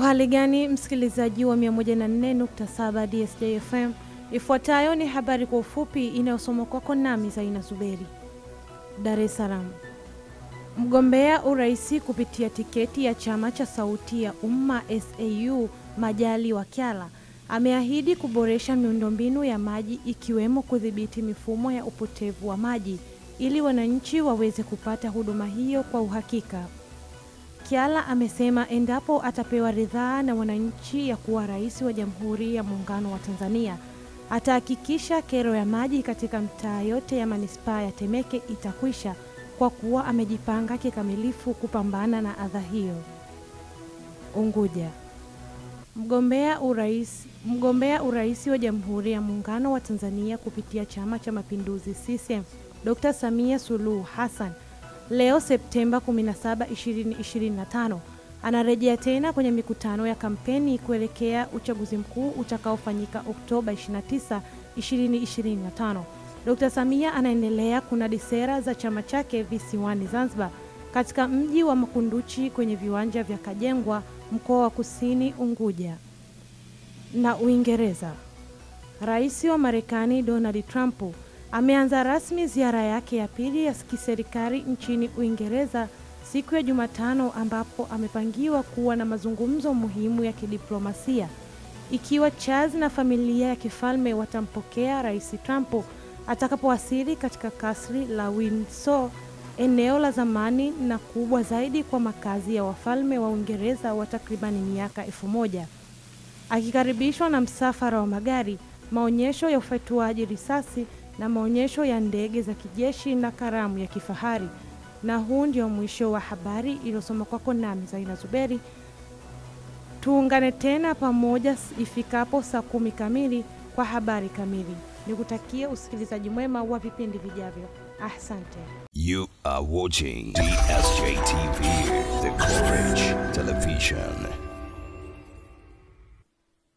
Uhali gani msikilizaji wa 104.7 DSJ FM. Ifuatayo ni habari kwa ufupi inayosomwa kwako nami Zaina Zuberi. Dar es Salaam. Mgombea uraisi kupitia tiketi ya chama cha Sauti ya Umma SAU Majaliwa Kyala ameahidi kuboresha miundombinu ya maji ikiwemo kudhibiti mifumo ya upotevu wa maji ili wananchi waweze kupata huduma hiyo kwa uhakika. Kyala amesema endapo atapewa ridhaa na wananchi ya kuwa rais wa Jamhuri ya Muungano wa Tanzania, atahakikisha kero ya maji katika mtaa yote ya manispaa ya Temeke itakwisha kwa kuwa amejipanga kikamilifu kupambana na adha hiyo. Unguja. Mgombea urais wa Jamhuri ya Muungano wa Tanzania kupitia Chama cha Mapinduzi CCM, Dr. Samia Suluhu Hassan, leo Septemba 17, 2025, anarejea tena kwenye mikutano ya kampeni kuelekea uchaguzi mkuu utakaofanyika Oktoba 29, 2025. Dr. Samia anaendelea kunadi sera za chama chake visiwani Zanzibar katika mji wa Makunduchi kwenye viwanja vya Kajengwa, mkoa wa Kusini Unguja. Na Uingereza. Rais wa Marekani Donald Trump ameanza rasmi ziara yake ya pili ya kiserikali nchini Uingereza siku ya Jumatano, ambapo amepangiwa kuwa na mazungumzo muhimu ya kidiplomasia ikiwa Charles na familia ya kifalme watampokea Rais Trump atakapowasili katika kasri la Windsor, eneo la zamani na kubwa zaidi kwa makazi ya wafalme wa Uingereza wa takribani miaka 1000. Akikaribishwa na msafara wa magari, maonyesho ya ufatuaji risasi na maonyesho ya ndege za kijeshi na karamu ya kifahari. Na huu ndio mwisho wa habari iliyosoma kwako nami Zaina Zuberi. Tuungane tena pamoja ifikapo saa 10 kamili kwa habari kamili. Nikutakia usikilizaji mwema wa vipindi vijavyo. Asante. You are watching DSJ TV, the Courage Television.